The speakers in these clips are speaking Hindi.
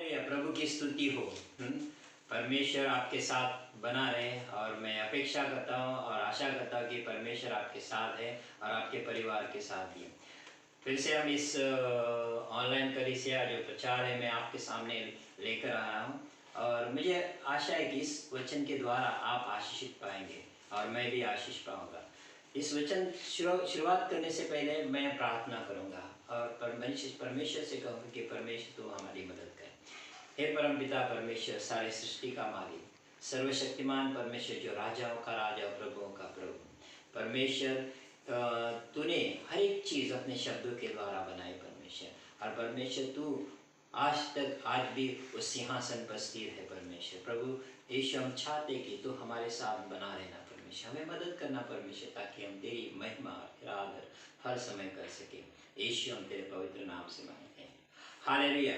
हालेलुया, प्रभु की स्तुति हो। परमेश्वर आपके साथ बना रहे और मैं अपेक्षा करता हूँ और आशा करता हूँ कि परमेश्वर आपके साथ है और आपके परिवार के साथ भी है। फिर से हम इस ऑनलाइन कलीसिया जो प्रचार है मैं आपके सामने लेकर आया हूँ और मुझे आशा है कि इस वचन के द्वारा आप आशीषित पाएंगे और मैं भी आशीष पाऊंगा। इस वचन शुरुआत करने से पहले मैं प्रार्थना करूंगा और परमेश्वर से कहूँगा कि परमेश्वर तो हमारी मदद करे। हे परमपिता परमेश्वर, सारे सृष्टि का मालिक, सर्वशक्तिमान परमेश्वर, जो राजाओं का राजा, प्रभुओं का प्रभु, परमेश्वर तूने हर एक चीज़ अपने शब्दों के द्वारा बनाई परमेश्वर। और परमेश्वर तू आज भी उस सिंहासन पर स्थिर है परमेश्वर। प्रभु यीशु, हम चाहते कि तू हमारे साथ बना रहना परमेश्वर, हमें मदद करना परमेश्वर, ताकि हम तेरी महिमा और आदर हर समय कर सके। यीशु, हम तेरे पवित्र नाम से मांगते हैं, हालेलुया।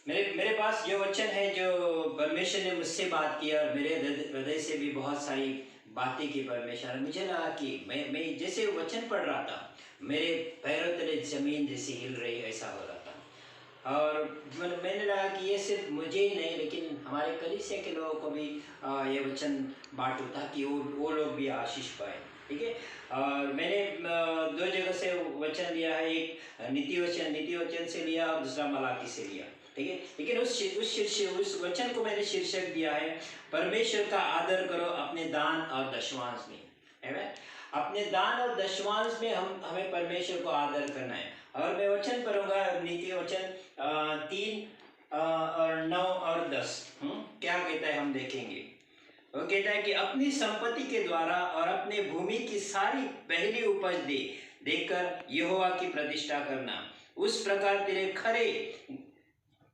मेरे पास जो वचन है जो परमेश्वर ने मुझसे बात किया और मेरे हृदय से भी बहुत सारी बातें की परमेश्वर। मुझे लगा कि मैं जैसे वचन पढ़ रहा था, मेरे पैरों तले जमीन जैसी हिल रही, ऐसा हो रहा था। और मैंने लगा कि ये सिर्फ मुझे ही नहीं लेकिन हमारे कलीसिया के लोगों को भी ये वचन बांटूं, ताकि वो लोग भी आशीष पाए। ठीक है। और मैंने दो जगह से वचन लिया है, एक नीति वचन से लिया और दूसरा मलाकी से लिया। ठीक है। लेकिन उस वचन को मैंने शीर्षक दिया है, परमेश्वर का आदर करो अपने दान और दशमांश में। है अपने दान और दशमांश में हमें परमेश्वर को आदर करना है। और मैं वचन पढ़ूंगा, नीति वचन 3 और 9 और 10 क्या कहता है हम देखेंगे। वो कहता है कि अपनी संपत्ति के द्वारा और अपने भूमि की सारी पहली उपज देकर यहोवा की प्रतिष्ठा करना। उस प्रकार तेरे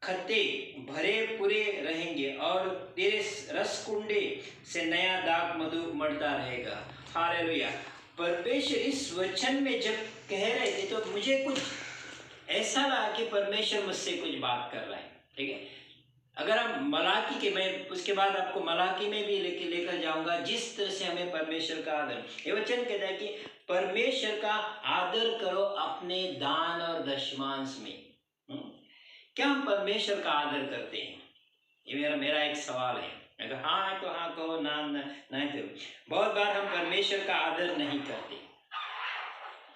खत्ते भरे पूरे रहेंगे और तेरे रसकुंडे से नया दाग मधु मरता रहेगा। हालेलुया। परमेश्वर इस वचन में जब कह रहे थे तो मुझे कुछ ऐसा लगा कि परमेश्वर मुझसे कुछ बात कर रहा है। ठीक है। अगर हम मलाकी के, मैं उसके बाद आपको मलाकी में भी लेकर जाऊंगा, जिस तरह से हमें परमेश्वर का आदर, ये वचन कहता है कि परमेश्वर का आदर करो अपने दान और दशमांश में। क्या हम परमेश्वर का आदर करते हैं? ये मेरा एक सवाल है। अगर हाँ तो हाँ कहो, ना नहीं तो। बहुत बार हम परमेश्वर का आदर नहीं करते।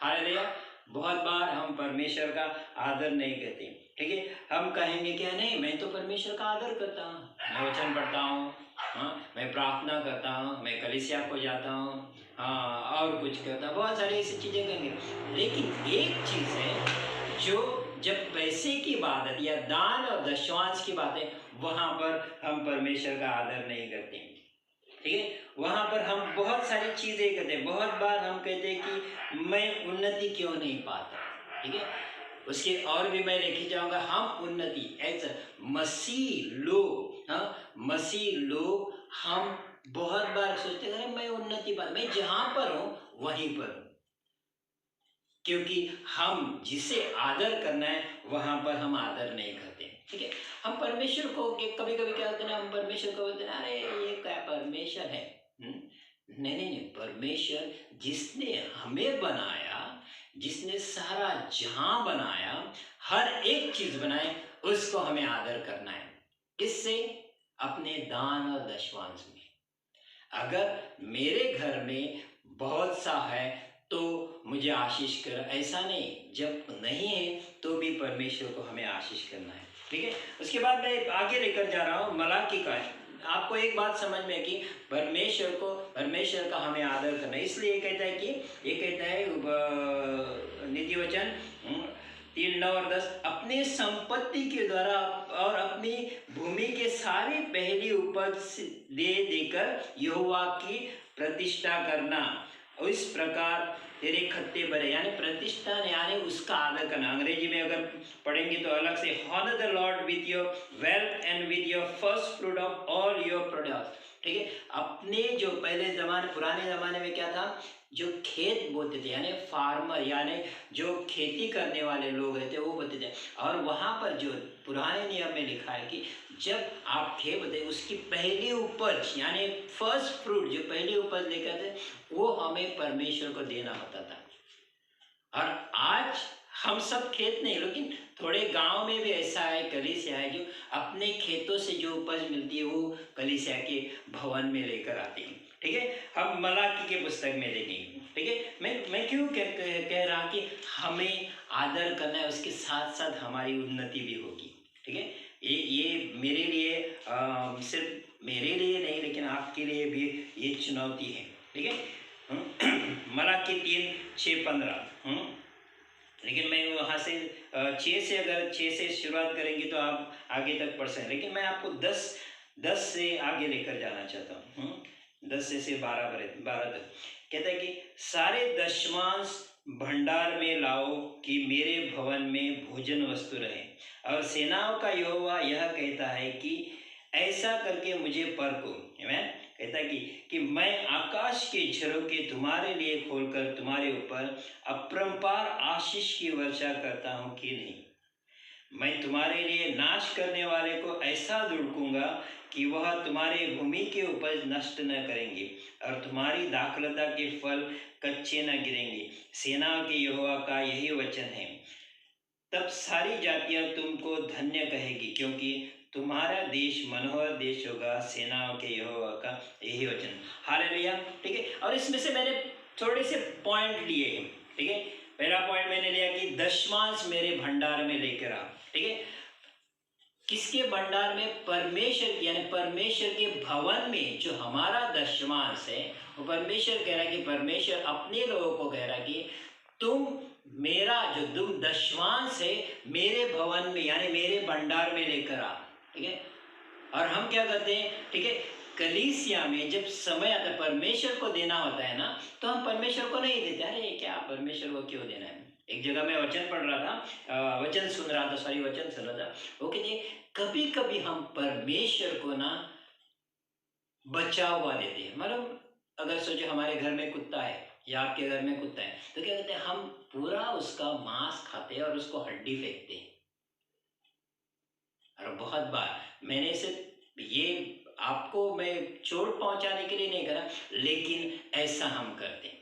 हालेलुया। बहुत बार हम परमेश्वर का आदर नहीं करते। ठीक है। हम कहेंगे क्या, नहीं मैं तो परमेश्वर का आदर करता हूँ, मैं वचन पढ़ता हूँ, हाँ मैं प्रार्थना करता हूँ, मैं कलीसिया को जाता हूँ, हाँ और कुछ करता हूँ, बहुत सारी ऐसी चीज़ें कहेंगे। लेकिन एक चीज़ है, जो जब पैसे की बात है या दान और दशमांश की बात है, वहाँ पर हम परमेश्वर का आदर नहीं करते। ठीक है। वहाँ पर हम बहुत सारी चीज़ें करते हैं। बहुत बार हम कहते हैं कि मैं उन्नति क्यों नहीं पाता। ठीक है। उसके और भी मैं लेके जाऊँगा, हम उन्नति ऐसा मसीह लोग हम बहुत बार सोचते हैं मैं उन्नति पाता, मैं जहाँ पर हूँ वहीं पर हूँ, क्योंकि हम जिसे आदर करना है वहाँ पर हम आदर नहीं करते। ठीक है। हम परमेश्वर को कभी कभी क्या होता है ना, हम परमेश्वर को बोलते हैं अरे ये क्या परमेश्वर है। नहीं, परमेश्वर जिसने हमें बनाया, जिसने सारा जहां बनाया, हर एक चीज बनाए, उसको हमें आदर करना है। किससे? अपने दान और दशमांश में। अगर मेरे घर में बहुत सा है तो मुझे आशीष कर, ऐसा नहीं, जब नहीं है तो भी परमेश्वर को हमें आशीष करना है। ठीक है। उसके बाद मैं आगे लेकर जा रहा हूँ मलाकी का। आपको एक बात समझ में है कि परमेश्वर का हमें आदर करना है। इसलिए ये कहता है नीति वचन 3, 9 और 10, अपने संपत्ति के द्वारा और अपनी भूमि के सारी पहली उपज देकर यहोवा की प्रतिष्ठा करना। इस प्रकार तेरे खत्ते भरे, यानी प्रतिष्ठा यानी उसका आदर करना। अंग्रेजी में अगर पढ़ेंगे तो अलग से, honor the Lord with your wealth and with your first fruit of all your produce। ठीक है। अपने जो पुराने जमाने में क्या था, जो खेत बोते थे, यानी फार्मर, यानी जो खेती करने वाले लोग रहते वो बोते थे। और वहाँ पर जो पुराने नियम में लिखा है कि जब आप खेत बोते उसकी पहली उपज, यानी फर्स्ट फ्रूट, जो पहली उपज लेकर थे, वो हमें परमेश्वर को देना होता था। और आज हम सब खेत नहीं, लेकिन थोड़े गांव में भी ऐसा है, कलीसिया है जो अपने खेतों से जो उपज मिलती है वो कलीसिया के भवन में लेकर आते हैं। ठीक है, हम मलाकी के पुस्तक में देखेंगे। ठीक है, मैं क्यों कह रहा कि हमें आदर करना है, उसके साथ साथ हमारी उन्नति भी होगी। ठीक है, ये मेरे लिए सिर्फ मेरे लिए नहीं लेकिन आपके लिए भी ये चुनौती है। ठीक है, मलाकी 3:6-15। लेकिन मैं वहाँ से 6 से शुरुआत करेंगे तो आप आगे तक पढ़ सकते, लेकिन मैं आपको 10 से आगे लेकर जाना चाहता हूँ। 10 से 12 तक कहता है कि सारे दशमांश भंडार में लाओ कि मेरे भवन में भोजन वस्तु रहे। और सेनाओं का यहोवा यह कहता है कि ऐसा करके मुझे परखो। आमीन। कहता है कि मैं आकाश के झरोखे तुम्हारे लिए खोलकर तुम्हारे ऊपर अपरंपार आशीष की वर्षा करता हूँ कि नहीं। मैं तुम्हारे लिए नाश करने वाले को ऐसा दुड़कूंगा कि वह तुम्हारे भूमि के उपज नष्ट न करेंगे और तुम्हारी दाखलता के फल कच्चे न गिरेंगे। सेनाओं के यहोवा का यही वचन है। तब सारी जातियां तुमको धन्य कहेगी, क्योंकि तुम्हारा देश मनोहर देश होगा। सेनाओं के यहोवा का यही वचन। हालेलुया। ठीक है, और इसमें से मैंने थोड़े से पॉइंट लिए हैं। ठीक है, पहला पॉइंट मैंने लिया कि दशमांश मेरे भंडार में लेकर आ। ठीक है, किसके भंडार में? परमेश्वर, यानी परमेश्वर के भवन में जो हमारा दशमांश है वो परमेश्वर कह रहा है कि परमेश्वर अपने लोगों को कह रहा है कि तुम मेरा जो तुम दशमांश है मेरे भवन में यानी मेरे भंडार में लेकर आ। ठीक है, और हम क्या करते हैं? ठीक है, कलीसिया में जब समय आता है परमेश्वर को देना होता है ना, तो हम परमेश्वर को नहीं देते। अरे क्या परमेश्वर को क्यों देना है? एक जगह मैं वचन पढ़ रहा था, वचन सुन रहा था। वो कहते कभी कभी हम परमेश्वर को ना बचा हुआ देते हैं। मतलब अगर सोचो हमारे घर में कुत्ता है या आपके घर में कुत्ता है, तो क्या कहते हैं, हम पूरा उसका मांस खाते हैं और उसको हड्डी फेंकते हैं। और बहुत बार मैंने सिर्फ ये आपको मैं चोट पहुंचाने के लिए नहीं करा, लेकिन ऐसा हम करते हैं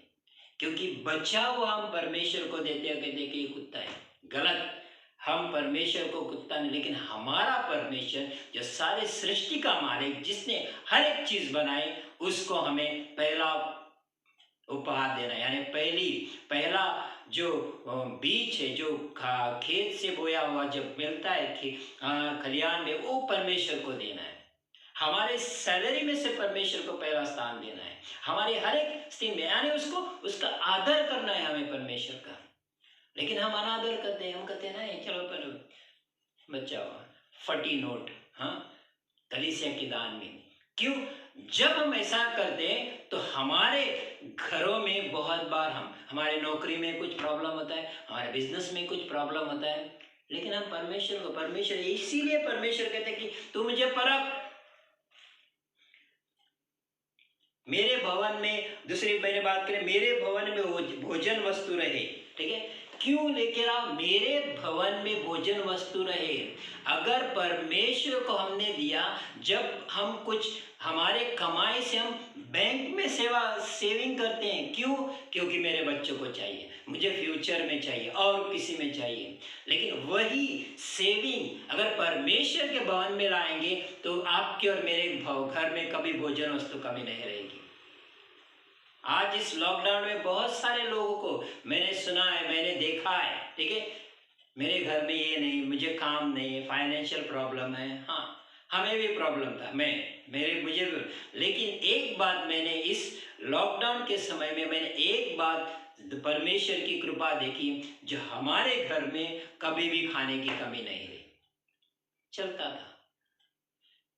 क्योंकि बचा हुआ हम परमेश्वर को देते हैं। कहते कि ये कुत्ता है, गलत। हम परमेश्वर को कुत्ता नहीं, लेकिन हमारा परमेश्वर जो सारे सृष्टि का मालिक, जिसने हर एक चीज बनाई, उसको हमें पहला उपहार देना, यानी पहला जो बीज है जो खेत से बोया हुआ जब मिलता है खलियान में, वो परमेश्वर को देना है। हमारे सैलरी में से परमेश्वर को पहला स्थान देना है। हमारी हर एक स्थिति में यानी उसको उसका आदर करना है हमें परमेश्वर का। लेकिन हम अनादर करते हैं। हम कहते हैं ना चलो पर बच्चा हुआ फटी नोट, हाँ, कलीसिया के दान में। क्यों? जब हम ऐसा करते हैं तो हमारे घरों में बहुत बार हमारे नौकरी में कुछ प्रॉब्लम होता है, हमारे बिजनेस में कुछ प्रॉब्लम होता है, लेकिन हम परमेश्वर इसीलिए परमेश्वर कहते हैं कि तू मुझे परख। मेरे भवन में, दूसरी मैंने बात करें, मेरे भवन में भोजन वस्तु रहे। ठीक है, क्यों लेकर आओ? मेरे भवन में भोजन वस्तु रहे। अगर परमेश्वर को हमने दिया, जब हम कुछ हमारे कमाई से हम बैंक में सेविंग करते हैं, क्यों? क्योंकि मेरे बच्चों को चाहिए, मुझे फ्यूचर में चाहिए और किसी में चाहिए। लेकिन वही सेविंग अगर परमेश्वर के भवन में लाएंगे तो आपके और मेरे घर में कभी भोजन वस्तु कमी नहीं रहेगी। आज इस लॉकडाउन में बहुत सारे लोगों को मैंने सुना है, मैंने देखा है। ठीक है, मेरे घर में ये नहीं, मुझे काम नहीं है, फाइनेंशियल प्रॉब्लम है। हाँ, हमें भी प्रॉब्लम था, मुझे भी। लेकिन एक बात मैंने इस लॉकडाउन के समय में मैंने एक बात परमेश्वर की कृपा देखी, जो हमारे घर में कभी भी खाने की कमी नहीं रही, चलता था।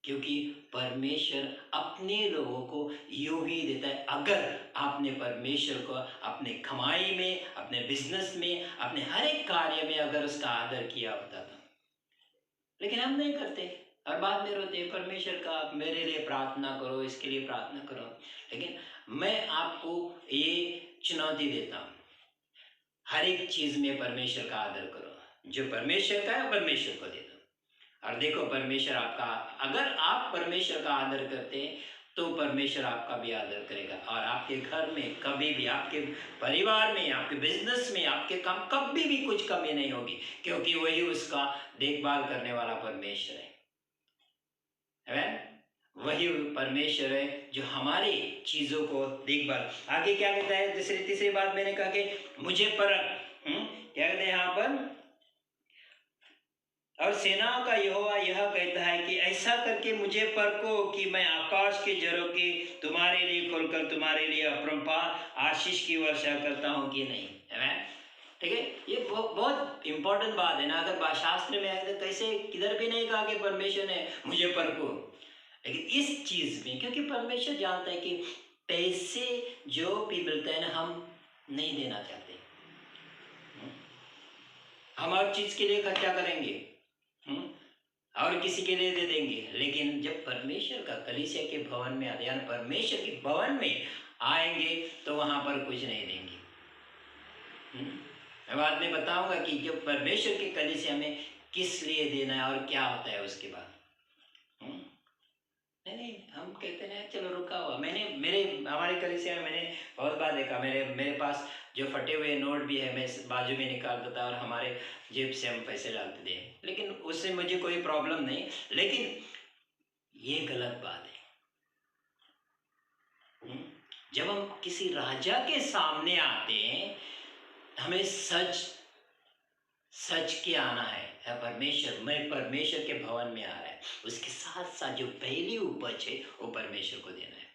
क्योंकि परमेश्वर अपने लोगों को यूं ही देता है। अगर आपने परमेश्वर को अपने कमाई में, अपने बिजनेस में, अपने हर एक कार्य में अगर उसका आदर किया होता था, लेकिन हम नहीं करते और बाद में रोते, परमेश्वर का मेरे लिए प्रार्थना करो, इसके लिए प्रार्थना करो। लेकिन मैं आपको ये चुनौती देता हूँ, हर एक चीज में परमेश्वर का आदर करो। जो परमेश्वर का है परमेश्वर को दे दो। और देखो परमेश्वर आपका, अगर आप परमेश्वर का आदर करते हैं तो परमेश्वर आपका भी आदर करेगा। और आपके घर में कभी भी, आपके परिवार में, आपके बिजनेस में, आपके काम कभी भी कुछ कमी नहीं होगी, क्योंकि वही उसका देखभाल करने वाला परमेश्वर है। Amen? वही परमेश्वर है जो हमारी चीजों को देखभाल। आगे क्या कहता है, तीसरी बात मैंने कहा कि मुझे परख, क्या कहते हैं यहाँ पर, और सेनाओं का यहोवा यह कहता है कि ऐसा करके मुझे परखो कि मैं आकाश के जरों की तुम्हारे लिए खोलकर तुम्हारे लिए अपरंपार आशीष की वर्षा करता हूँ कि नहीं। है ठीक है, ये बहुत इंपॉर्टेंट बात है ना। अगर शास्त्र में है तो कैसे किधर भी नहीं कहा कि परमेश्वर ने मुझे परखो, लेकिन इस चीज में, क्योंकि परमेश्वर जानता है कि पैसे जो भी मिलते हैं ना, हम नहीं देना चाहते, हम हर चीज के लिए खर्चा करेंगे और किसी के लिए दे देंगे, लेकिन जब परमेश्वर का कलीसिया के भवन में आते हैं, परमेश्वर के भवन में आएंगे तो वहां पर कुछ नहीं देंगे। मैं बाद में बताऊंगा कि जब परमेश्वर के कलीसिया में किस लिए देना है और क्या होता है उसके बाद। नहीं, हम कहते हैं चलो रुका हुआ। हमारे कलीसिया में मैंने बहुत बार देखा, मेरे पास जो फटे हुए नोट भी है, मैं बाजू में निकाल देता और हमारे जेब से हम पैसे डालते थे, लेकिन उससे मुझे कोई प्रॉब्लम नहीं। लेकिन ये गलत बात है। जब हम किसी राजा के सामने आते हैं, हमें सच के आना है। परमेश्वर, मैं परमेश्वर के भवन में आ रहा है, उसके साथ साथ जो पहली उपज है वो परमेश्वर को देना है।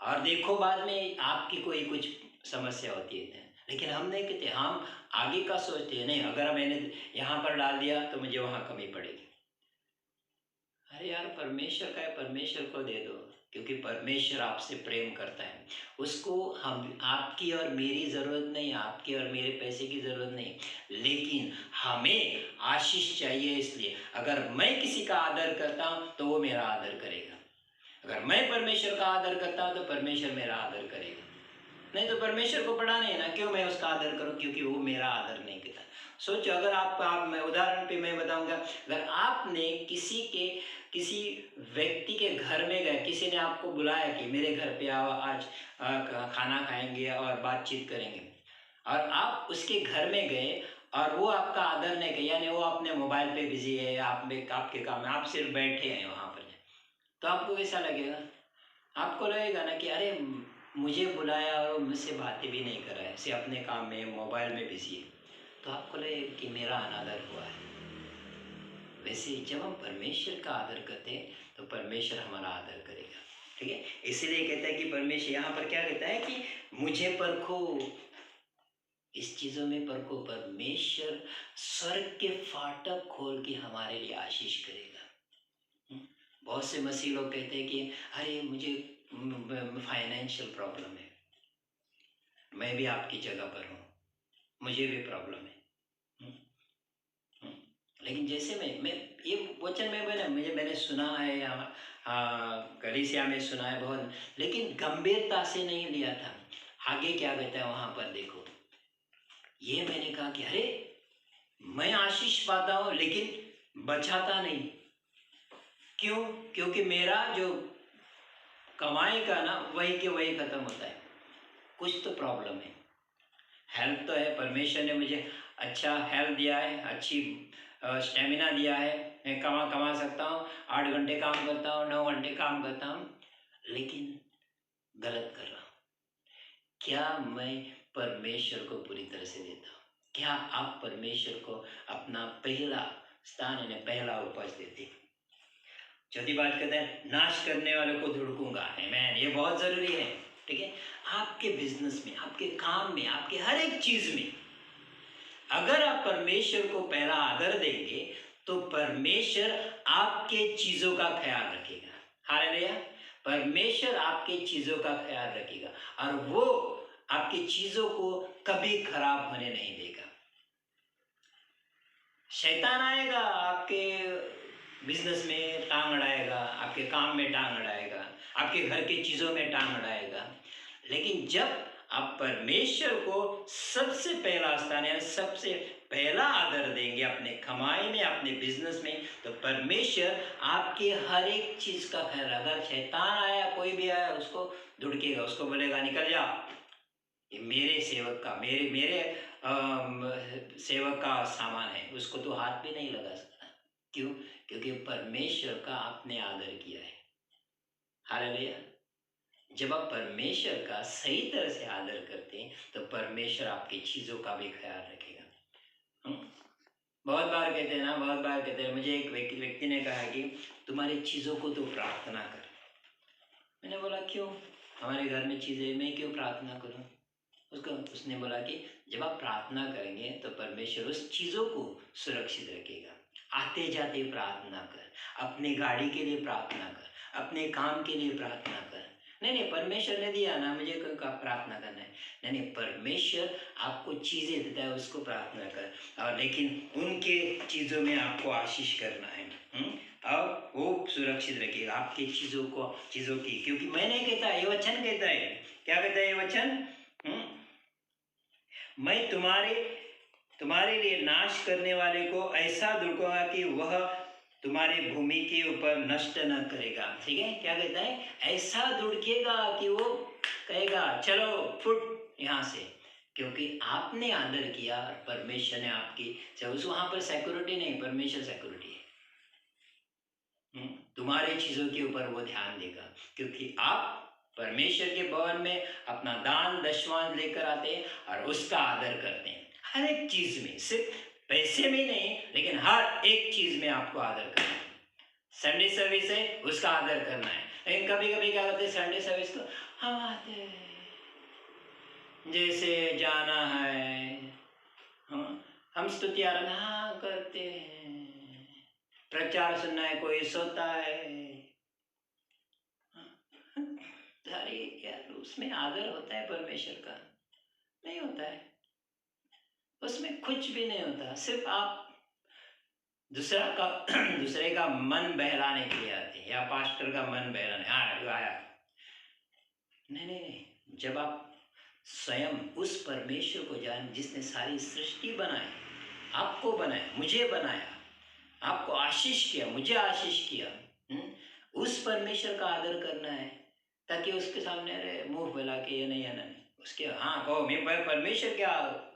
और देखो बाद में आपकी कोई कुछ समस्या होती है, लेकिन हम नहीं कहते, हम आगे का सोचते हैं, नहीं अगर मैंने यहाँ पर डाल दिया तो मुझे वहाँ कमी पड़ेगी। अरे यार, परमेश्वर का है, परमेश्वर को दे दो, क्योंकि परमेश्वर आपसे प्रेम करता है। उसको हम, आपकी और मेरी ज़रूरत नहीं, आपके और मेरे पैसे की ज़रूरत नहीं, लेकिन हमें आशीष चाहिए। इसलिए अगर मैं किसी का आदर करता हूँ तो वो मेरा आदर करेगा, अगर मैं परमेश्वर का आदर करता हूँ तो परमेश्वर मेरा आदर करेगा। नहीं तो परमेश्वर को पड़ा नहीं ना, क्यों मैं उसका आदर करूँ, क्योंकि वो मेरा आदर नहीं करता। सोचो, अगर आप मैं उदाहरण पे मैं बताऊंगा, अगर आपने किसी व्यक्ति के घर में गए, किसी ने आपको बुलाया कि मेरे घर पे आओ, आज खाना खाएंगे और बातचीत करेंगे, और आप उसके घर में गए और वो आपका आदर नहीं किया, यानी वो अपने मोबाइल पे बिजी है, आपके काम में, आप सिर्फ बैठे हैं वहाँ पर, तो आपको कैसा लगेगा? आपको लगेगा ना कि अरे मुझे बुलाया और मुझसे बातें भी नहीं कर रहा है, सिर्फ अपने काम में मोबाइल में बिजी है, तो आपको लगेगा कि मेरा अनादर हुआ है। वैसे जब हम परमेश्वर का आदर करते हैं तो परमेश्वर हमारा आदर करेगा। ठीक है, इसीलिए कहता है कि परमेश्वर यहाँ पर क्या कहता है कि मुझे परखो, इस चीजों में परखो। परमेश्वर स्वर्ग के फाटक खोल के हमारे लिए आशीष करेगा। बहुत से मसीह लोग कहते हैं कि अरे मुझे फाइनेंशियल प्रॉब्लम है, मैं भी आपकी जगह पर हूँ, मुझे भी प्रॉब्लम है। लेकिन जैसे मैं ये वचन में मैंने सुना है, कलीसिया में सुना है बहुत, लेकिन गंभीरता से नहीं लिया था। आगे क्या कहता है वहां पर देखो, ये मैंने कहा कि अरे मैं आशीष पाता हूँ लेकिन बचाता नहीं, क्यों? क्योंकि मेरा जो कमाई का ना वही के वही खत्म होता है। कुछ तो प्रॉब्लम है। हेल्थ तो है, परमेश्वर ने मुझे अच्छा हेल्थ दिया है, अच्छी स्टेमिना दिया है, मैं कमा सकता हूँ, 8 घंटे काम करता हूँ, 9 घंटे काम करता हूँ, लेकिन गलत कर रहा हूँ। क्या मैं परमेश्वर को पूरी तरह से देता हूँ? क्या आप परमेश्वर को अपना पहला स्थान यानी पहला उपज देते? चौथी बात कहते हैं नाश करने वालों को धुड़कूंगा। आमीन, ये बहुत जरूरी है। ठीक है, आपके बिजनेस में, आपके काम में, आपके हर एक चीज में अगर आप परमेश्वर को पहला आदर देंगे तो परमेश्वर आपके चीजों का ख्याल रखेगा। हालेलुया, परमेश्वर आपके चीजों का ख्याल रखेगा और वो आपकी चीजों को कभी खराब होने नहीं देगा। शैतान आएगा, आपके बिजनेस में टांग अड़ाएगा, आपके काम में टांग अड़ाएगा, आपके घर की चीजों में टांग अड़ाएगा, लेकिन जब आप परमेश्वर को सबसे पहला स्थान या सबसे पहला आदर देंगे अपने कमाई में, अपने बिजनेस में, तो परमेश्वर आपके हर एक चीज का ख्याल। अगर शैतान आया, कोई भी आया, उसको धुड़केगा, उसको बोलेगा निकल जा, ये मेरे सेवक का, मेरे मेरे सेवक का सामान है, उसको तो हाथ भी नहीं लगा सकता। क्यों? क्योंकि परमेश्वर का आपने आदर किया है। हालेलुया। जब आप परमेश्वर का सही तरह से आदर करते हैं तो परमेश्वर आपकी चीजों का भी ख्याल रखेगा। बहुत बार कहते हैं ना, बहुत बार कहते हैं, मुझे एक व्यक्ति ने कहा कि तुम्हारी चीजों को तो प्रार्थना कर। मैंने बोला क्यों? हमारे घर में चीजें, मैं क्यों प्रार्थना करूं? उसने बोला कि जब आप प्रार्थना करेंगे तो परमेश्वर उस चीजों को सुरक्षित रखेगा। आते जाते प्रार्थना कर, अपने गाड़ी के लिए प्रार्थना कर, अपने काम के लिए प्रार्थना कर। नहीं, परमेश्वर ने दिया ना, मुझे क्यों प्रार्थना करना है? नहीं, परमेश्वर आपको चीजें देता है, उसको प्रार्थना कर, और लेकिन उनके चीजों में आपको आशीष करना है। और वो सुरक्षित रखेगा आपके चीजों की। क्योंकि मैं नहीं कहता, ये वचन कहता है। क्या कहता है ये वचन? मैं तुम्हारे लिए नाश करने वाले को ऐसा धुड़कूंगा कि वह तुम्हारे भूमि के ऊपर नष्ट न करेगा। ठीक है, क्या कहता है? ऐसा धुड़केगा कि वो कहेगा चलो फुट यहाँ से, क्योंकि आपने आदर किया और परमेश्वर ने आपकी, वहां पर सिक्योरिटी नहीं, परमेश्वर सिक्योरिटी है। तुम्हारे चीजों के ऊपर वो ध्यान देगा, क्योंकि आप परमेश्वर के भवन में अपना दान दशवांश लेकर आते हैं और उसका आदर करते हैं। हर एक चीज में, सिर्फ पैसे में नहीं, लेकिन हर एक चीज में आपको आदर करना है। संडे सर्विस है, उसका आदर करना है। लेकिन कभी कभी क्या करते हैं, संडे सर्विस को हम आते हैं जैसे जाना है, हम स्तुति आराधना करते हैं, प्रचार सुनना है, कोई सोता है। अरे यार, उसमें आदर होता है परमेश्वर का? नहीं होता है, उसमें कुछ भी नहीं होता। सिर्फ आप दूसरे का मन बहलाने के लिए आते हैं, या पास्टर का मन बहलाने, हाँ आया। नहीं, जब आप स्वयं उस परमेश्वर को जान, जिसने सारी सृष्टि बनाई, आपको बनाया, मुझे बनाया, आपको आशीष किया, मुझे आशीष किया, उस परमेश्वर का आदर करना है, ताकि उसके सामने अरे मुंह फैला के ये नहीं आना नहीं, उसके हाँ कहो मैं परमेश्वर के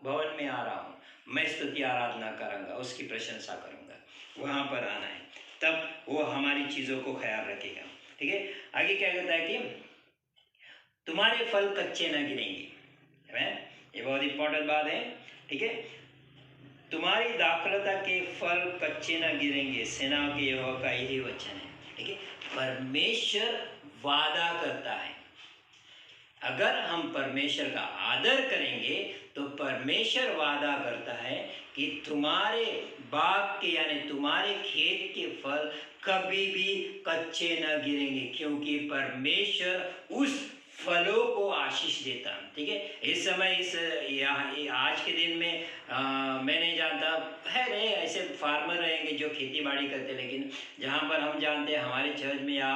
भवन में आ रहा हूँ, मैं स्तुति आराधना करूँगा, उसकी प्रशंसा करूँगा, वहाँ पर आना है, तब वो हमारी चीज़ों को ख्याल रखेगा। ठीक है, आगे क्या कहता है कि तुम्हारे फल कच्चे न गिरेंगे। ये बहुत इंपॉर्टेंट बात है। ठीक है, तुम्हारी दाखलता के फल कच्चे न गिरेंगे, सेना के यहोवा का यही वचन है। ठीक है, परमेश्वर वादा करता है, अगर हम परमेश्वर का आदर करेंगे तो परमेश्वर वादा करता है कि तुम्हारे बाग के, यानी तुम्हारे खेत के फल कभी भी कच्चे न गिरेंगे, क्योंकि परमेश्वर उस फलों को आशीष देता। ठीक है, इस समय आज के दिन में मैं नहीं जानता है, नहीं ऐसे फार्मर रहेंगे जो खेती बाड़ी करते, लेकिन जहाँ पर हम जानते हैं हमारे चर्च में या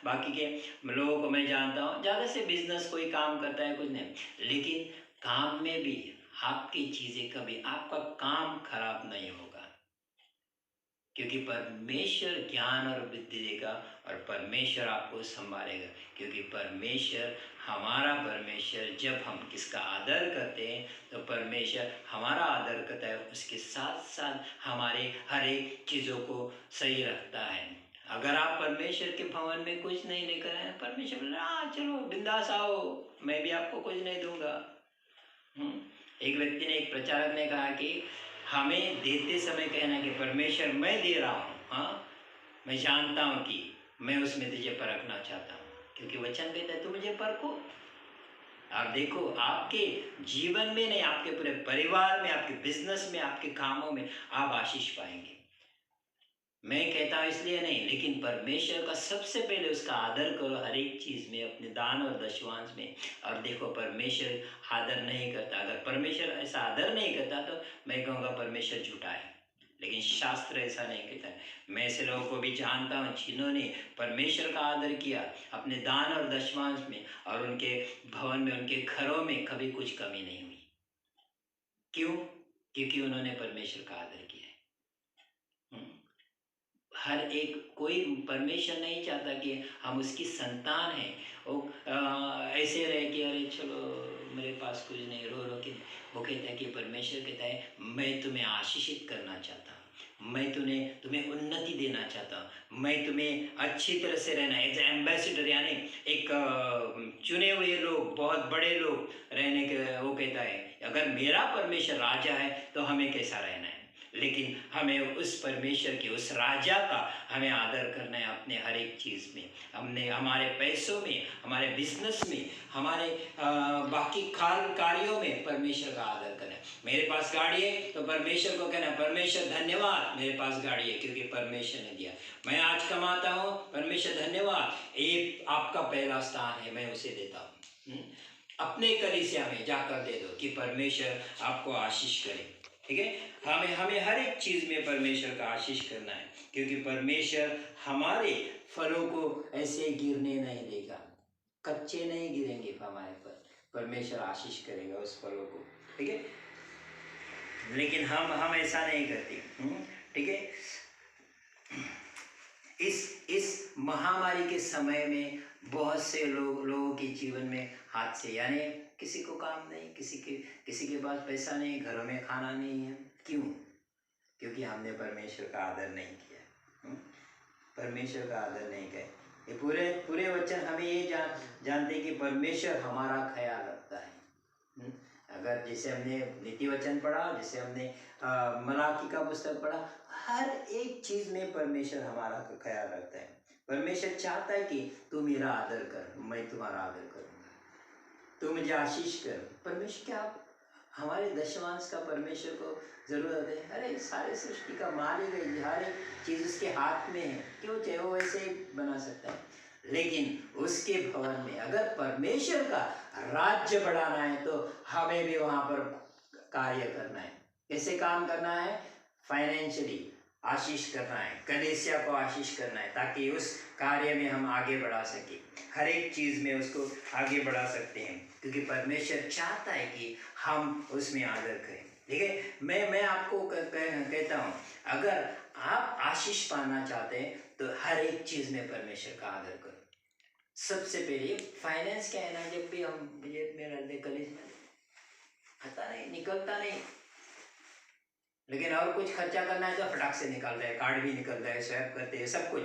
बाकी के लोगों को मैं जानता हूँ, ज़्यादा से बिजनेस कोई काम करता है, कुछ नहीं, लेकिन काम में भी आपकी चीज़ें, कभी आपका काम खराब नहीं होगा, क्योंकि परमेश्वर ज्ञान और बुद्धि देगा और परमेश्वर आपको संभालेगा। क्योंकि परमेश्वर, हमारा परमेश्वर, जब हम किसका आदर करते हैं तो परमेश्वर हमारा आदर करता है, उसके साथ साथ हमारे हर एक चीज़ों को सही रखता है। अगर आप परमेश्वर के भवन में कुछ नहीं लेकर आए, परमेश्वर बोले हाँ चलो बिंदास आओ, मैं भी आपको कुछ नहीं दूंगा। एक व्यक्ति ने, एक प्रचारक ने कहा कि हमें देते समय कहना कि परमेश्वर मैं दे रहा हूँ, हाँ मैं जानता हूँ कि मैं उसमें तुझे परखना चाहता हूँ, क्योंकि वचन कहता है तू मुझे परखो। आप देखो, आपके जीवन में नहीं, आपके पूरे परिवार में, आपके बिजनेस में, आपके कामों में आप आशीष पाएंगे। मैं कहता हूँ इसलिए नहीं, लेकिन परमेश्वर का सबसे पहले उसका आदर करो हर एक चीज़ में, अपने दान और दशवांश में। और देखो, परमेश्वर आदर नहीं करता। अगर परमेश्वर ऐसा आदर नहीं करता तो मैं कहूँगा परमेश्वर झूठा है, लेकिन शास्त्र ऐसा नहीं कहता है। मैं ऐसे लोगों को भी जानता हूँ जिन्होंने परमेश्वर का आदर किया अपने दान और दशवांश में, और उनके भवन में, उनके घरों में कभी कुछ कमी नहीं हुई। क्यों? क्योंकि उन्होंने परमेश्वर का आदर किया है। हर एक कोई परमेश्वर नहीं चाहता कि हम उसकी संतान हैं वो ऐसे रहे कि अरे चलो मेरे पास कुछ नहीं, रो रो के। वो कहता है कि परमेश्वर कहता है मैं तुम्हें आशीषित करना चाहता हूँ, मैं तुम्हें उन्नति देना चाहता हूँ, मैं तुम्हें अच्छी तरह से रहना एज एम्बेसडर, यानी एक चुने हुए लोग, बहुत बड़े लोग रहने के। वो कहता है अगर मेरा परमेश्वर राजा है तो हमें कैसा रहना है, लेकिन हमें उस परमेश्वर के, उस राजा का हमें आदर करना है अपने हर एक चीज़ में। हमने हमारे पैसों में, हमारे बिजनेस में, हमारे बाकी कार्यों में परमेश्वर का आदर करना है। मेरे पास गाड़ी है तो परमेश्वर को कहना परमेश्वर धन्यवाद मेरे पास गाड़ी है क्योंकि परमेश्वर ने दिया। मैं आज कमाता हूँ, परमेश्वर धन्यवाद, ये आपका पहला स्थान है, मैं उसे देता हूँ। अपने कलीसिया में जाकर दे दो कि परमेश्वर आपको आशीष करे। ठीक है, हमें हर एक चीज़ में परमेश्वर का आशीष करना है, क्योंकि परमेश्वर हमारे फलों को ऐसे गिरने नहीं देगा, कच्चे नहीं गिरेंगे हमारे पर, परमेश्वर आशीष करेगा उस फलों को। ठीक है, लेकिन हम ऐसा नहीं करते। ठीक है, इस महामारी के समय में बहुत से लोगों के जीवन में हाथ से, यानी किसी को काम नहीं, किसी के पास पैसा नहीं, घरों में खाना नहीं है। क्यों? क्योंकि हमने परमेश्वर का आदर नहीं किया। परमेश्वर का आदर नहीं किया। ये पूरे वचन हमें ये जानते कि परमेश्वर हमारा ख्याल रखता है। अगर जैसे हमने नीति वचन पढ़ा, जैसे हमने मलाकी का पुस्तक पढ़ा, हर एक चीज में परमेश्वर हमारा ख्याल रखता है। परमेश्वर चाहता है कि तू मेरा आदर कर, मैं तुम्हारा आदर करूंगा, तू मुझे आशीष कर। परमेश्वर क्या हमारे दशमांश का परमेश्वर को जरूरत है? अरे सारे सृष्टि का मालिक है, हर एक चीज उसके हाथ में है, क्यों चाहे वो वैसे ही बना सकता है। लेकिन उसके भवन में अगर परमेश्वर का राज्य बढ़ाना है तो हमें भी वहां पर कार्य करना है। कैसे काम करना है? फाइनेंशियली आशीष करना है, कलीसिया को आशीष करना है, ताकि उस कार्य में हम आगे बढ़ा सके, हर एक चीज में उसको आगे बढ़ा सकते हैं, क्योंकि परमेश्वर चाहता है कि हम उसमें आदर करें। ठीक है, मैं आपको कहता हूँ, अगर आप आशीष पाना चाहते हैं तो हर एक चीज में परमेश्वर का आदर करो। सबसे पहले फाइनेंस क्या है ना, जब भी हम जेब में रहते कलीसिया खाता नहीं, निकलता नहीं, लेकिन और कुछ खर्चा करना है तो फटाक से निकलता है, कार्ड भी निकलता है, स्वैप करते हैं, सब कुछ।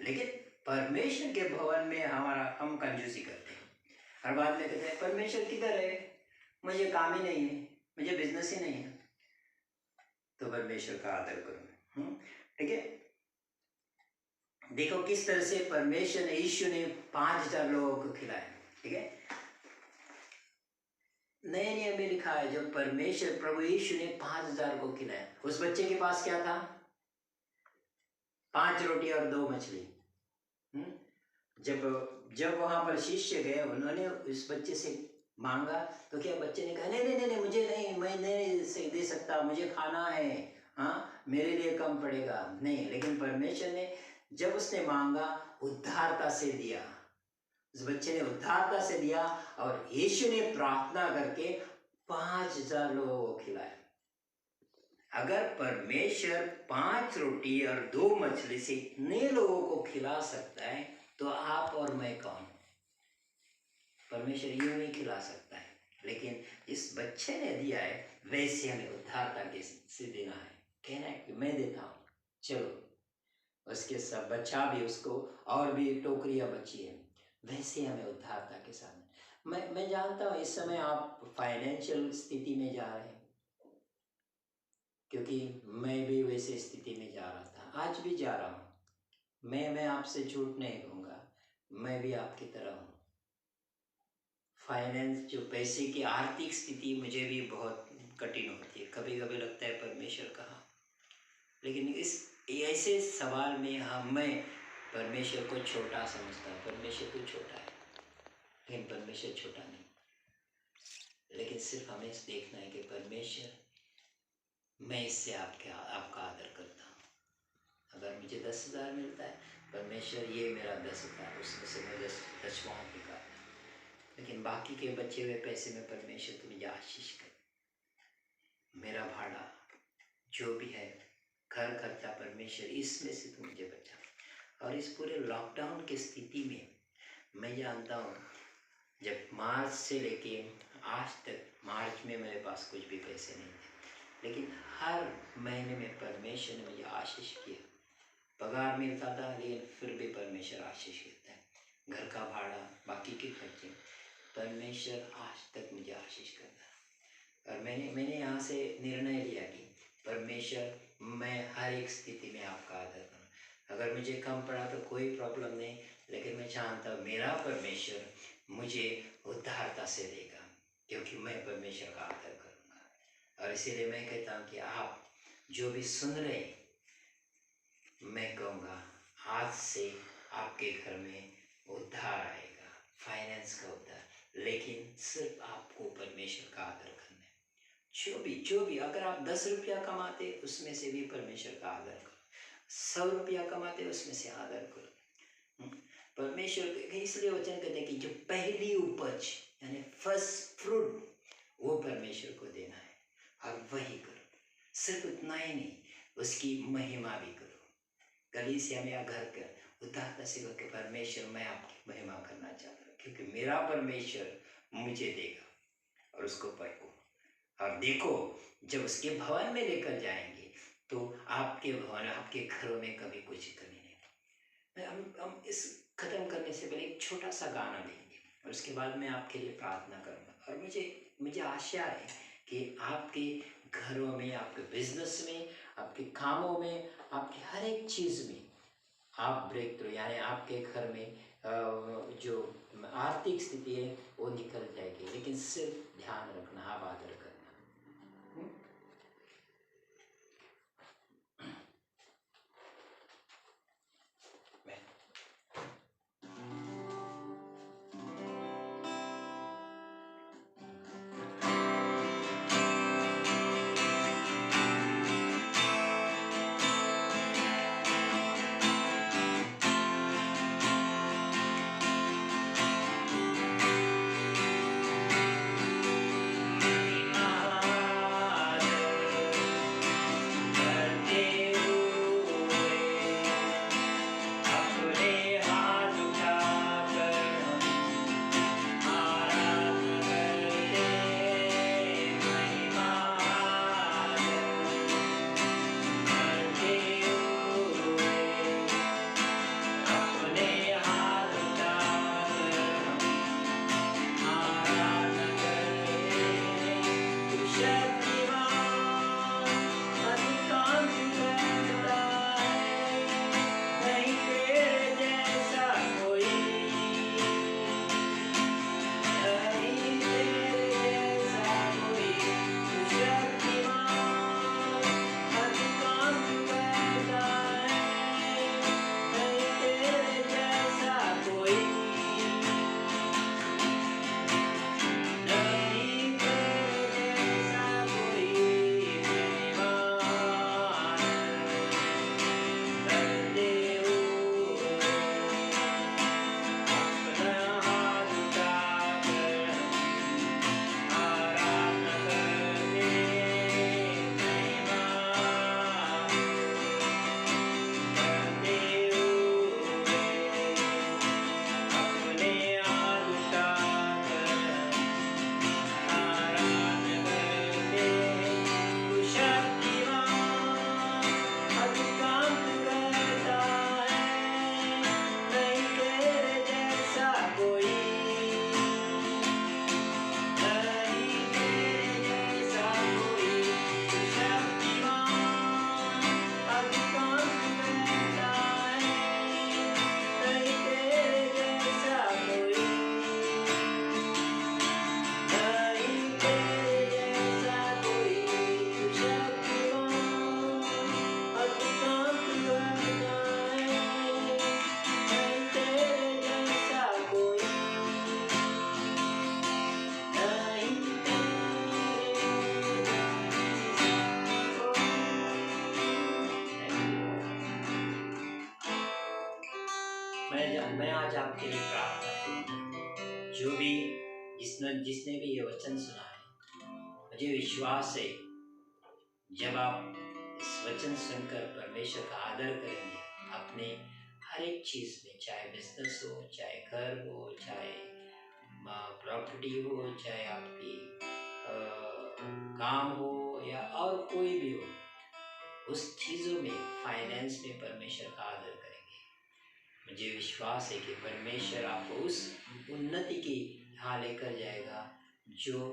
लेकिन परमेश्वर के भवन में हम कंजूसी करते हैं। हर बात में कहते हैं परमेश्वर किधर है, मुझे काम ही नहीं है, मुझे बिजनेस ही नहीं है। तो परमेश्वर का आदर करो। ठीक है, देखो किस तरह से परमेश्वर ने, यीशु ने 5000 लोगों को खिलाया। ठीक है, नए नियम में लिखा है जब परमेश्वर प्रभु यीशु ने 5000 को खिलाया, उस बच्चे के पास क्या था? 5 रोटी और 2 मछली। जब वहां पर शिष्य गए, उन्होंने उस बच्चे से मांगा तो क्या बच्चे ने कहा नहीं नहीं नहीं, मुझे नहीं, मैं नहीं दे सकता, मुझे खाना है, हाँ मेरे लिए कम पड़ेगा, नहीं। लेकिन परमेश्वर ने जब उसने मांगा उद्धारता से दिया, उस बच्चे ने उद्धारता से दिया, और यीशु ने प्रार्थना करके 5000 लोगों को खिलाया। अगर परमेश्वर 5 रोटी और 2 मछली से इतने लोगों को खिला सकता है तो आप और मैं कौन? परमेश्वर यूं नहीं खिला सकता है, लेकिन इस बच्चे ने दिया है, वैसे हमें उद्धारता से देना है। कहना है कि मैं देता हूँ, चलो। उसके सब बच्चा भी, उसको और भी टोकरियां बची है, वैसे हमें उद्धारता के साथ। मैं जानता हूँ इस समय आप फाइनेंशियल स्थिति में जा रहे हैं, क्योंकि मैं भी वैसे स्थिति में जा रहा था, आज भी जा रहा हूँ। मैं आपसे झूठ नहीं कहूँगा, मैं भी आपकी तरह हूँ। फाइनेंस, जो पैसे की आर्थिक स्थिति मुझे भी बहुत कठिन होती है, कभी कभी लगता है परमेश्वर कहाँ। लेकिन इस ऐसे सवाल में मैं परमेश्वर को छोटा समझता हूँ। परमेश्वर तो छोटा है, लेकिन परमेश्वर छोटा नहीं। लेकिन सिर्फ हमें देखना है कि परमेश्वर, मैं इससे आपका आदर करता हूँ। अगर मुझे 10,000 मिलता है, परमेश्वर ये मेरा 10,000, उसमें से मैं 10वां निकाल, लेकिन बाकी के बचे हुए पैसे में परमेश्वर तू मुझे आशीष कर। मेरा भाड़ा, जो भी है, घर खर्चा, परमेश्वर इसमें से तू मुझे बचा। और इस पूरे लॉकडाउन की स्थिति में मैं जानता हूँ, जब मार्च से लेके आज तक, मार्च में मेरे पास कुछ भी पैसे नहीं थे, लेकिन हर महीने में परमेश्वर ने मुझे आशीष किया। पगार मिलता था, लेकिन फिर भी परमेश्वर आशीष देता है। घर का भाड़ा, बाकी के खर्चे, परमेश्वर आज तक मुझे आशीष करता है। और मैंने यहाँ से निर्णय लिया कि परमेश्वर, मैं हर एक स्थिति में आपका आदर करूँ। अगर मुझे कम पड़ा तो कोई प्रॉब्लम नहीं, लेकिन मैं चाहता हूँ मेरा परमेश्वर मुझे उदारता से देगा, क्योंकि मैं परमेश्वर का आदर करूँगा। और इसीलिए मैं कहता हूँ कि आप जो भी सुन रहे हैं, मैं कहूँगा आज से आपके घर में उद्धार आएगा, फाइनेंस का उद्धार, लेकिन सिर्फ आपको परमेश्वर का आदर करना है। जो भी अगर आप 10 रुपया कमाते उसमें से भी परमेश्वर का आदर करो, 100 रुपया कमाते उसमें से आदर करो। परमेश्वर इसलिए वचन कहते हैं कि जो पहली उपज यानी फर्स्ट फ्रूट, वो परमेश्वर को देना है, और वही करो। सिर्फ उतना ही नहीं, उसकी महिमा भी करो। कलीसिया में या घर पर उदारता से कहो कि परमेश्वर, मैं आपकी महिमा करना चाहता हूँ, क्योंकि मेरा परमेश्वर मुझे देगा। और उसको पढ़ो और देखो, जब उसके भवन में लेकर जाएंगे तो आपके भवन, आपके घरों में कभी कुछ कमी नहीं। हम इस खत्म करने से पहले एक छोटा सा गाना लेंगे, और उसके बाद मैं आपके लिए प्रार्थना करूँगा। और मुझे आशा है कि आपके घरों में, आपके बिजनेस में, आपके कामों में, आपकी हर एक चीज़ में आप ब्रेक थ्रू, यानी आपके घर में जो आर्थिक स्थिति है वो निकल जाएगी। लेकिन सिर्फ ध्यान रखना, आप आदर करना। मैं आज आपके लिए प्रार्थना करूंगा। जो भी जिसने भी ये वचन सुना है, मुझे विश्वास है जब आप इस वचन सुनकर परमेश्वर का आदर करेंगे अपने हर एक चीज़ में, चाहे बिजनेस हो, चाहे घर हो, चाहे प्रॉपर्टी हो, चाहे आपकी काम हो या और कोई भी हो, उस चीज़ों में, फाइनेंस में परमेश्वर का आदर करेंगे, मुझे विश्वास है कि परमेश्वर आपको उस उन्नति की यहाँ लेकर जाएगा जो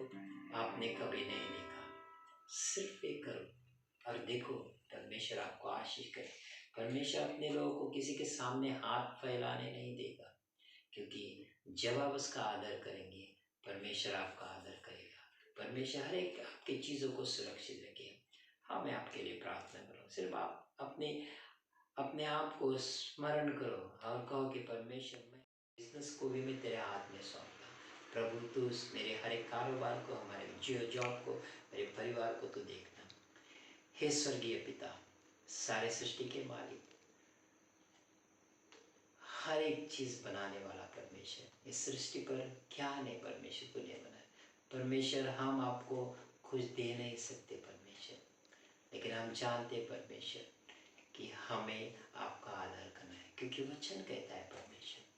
आपने कभी नहीं देखा। सिर्फ एक करो और देखो, परमेश्वर आपको आशीष करे। परमेश्वर अपने लोगों को किसी के सामने हाथ फैलाने नहीं देगा, क्योंकि जब आप उसका आदर करेंगे परमेश्वर आपका आदर करेगा। परमेश्वर हर एक आपकी चीज़ों को सुरक्षित रखे। हाँ, मैं आपके लिए प्रार्थना करूँ। सिर्फ आप अपने अपने आप को स्मरण करो और कहो कि परमेश्वर, मैं बिजनेस को भी मैं तेरे हाथ में सौंपता हूँ। प्रभु तू मेरे हर एक कारोबार को, हमारे जॉब को, मेरे परिवार को तू देखना। हे स्वर्गीय पिता, सारे सृष्टि के मालिक, हर एक चीज़ बनाने वाला परमेश्वर, इस सृष्टि पर क्या नहीं परमेश्वर तूने बनाया। परमेश्वर, हम आपको कुछ दे नहीं सकते परमेश्वर, लेकिन हम जानते परमेश्वर कि हमें आपका आदर करना है, क्योंकि वचन कहता है परमेश्वर।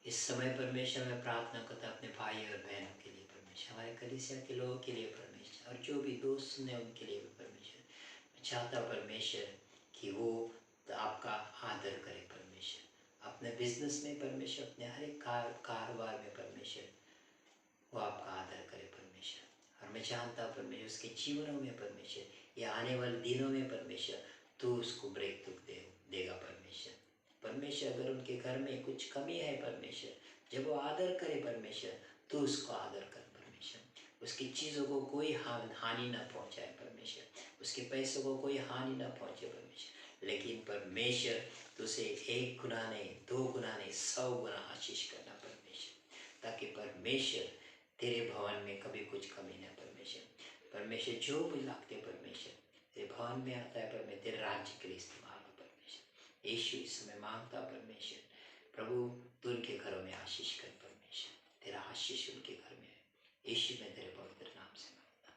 इस समय परमेश्वर मैं प्रार्थना करता अपने भाई और बहनों के लिए परमेश्वर, हमारे कलीसिया के लोगों के लिए परमेश्वर, और जो भी दोस्त सुने उनके लिए भी परमेश्वर। मैं चाहता परमेश्वर कि वो आपका आदर करे परमेश्वर, अपने बिजनेस में परमेश्वर, अपने हर एक कारोबार में परमेश्वर वो आपका आदर करे परमेश्वर। और मैं जानता परमेश्वर उसके जीवनों में परमेश्वर, या आने वाले दिनों में परमेश्वर तो उसको ब्रेक थ्रू देगा परमेश्वर। परमेश्वर, अगर उनके घर में कुछ कमी है परमेश्वर, जब वो आदर करे परमेश्वर तो उसको आदर कर परमेश्वर। उसकी चीज़ों को कोई हानि ना पहुंचाए परमेश्वर, उसके पैसों को कोई हानि ना पहुंचे परमेश्वर, लेकिन परमेश्वर तुझे 1 गुना नहीं, 2 गुना नहीं, 100 गुना आशीष करना परमेश्वर, ताकि परमेश्वर तेरे भवन में कभी कुछ कमी ना परमेश्वर। परमेश्वर जो भी लागते परमेश्वर तेरे भवन में आता है परमेश्वर, तेरे राज्य के लिए इस्तेमाल हो परमेश्वर। यीशु इस समय मांगता परमेश्वर, प्रभु तू उनके घरों में आशीष कर परमेश्वर, तेरा आशीष उनके घर में है। यीशु में तेरे पवित्र नाम से मांगता,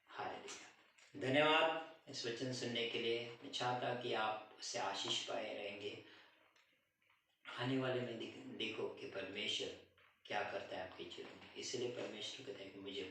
हालेलुया। धन्यवाद इस वचन सुनने के लिए। मैं चाहता कि आप उससे आशीष पाए रहेंगे। आने वाले में देखो कि परमेश्वर क्या करता है आपके जीवन में। इसलिए परमेश्वर कहता है कि मुझे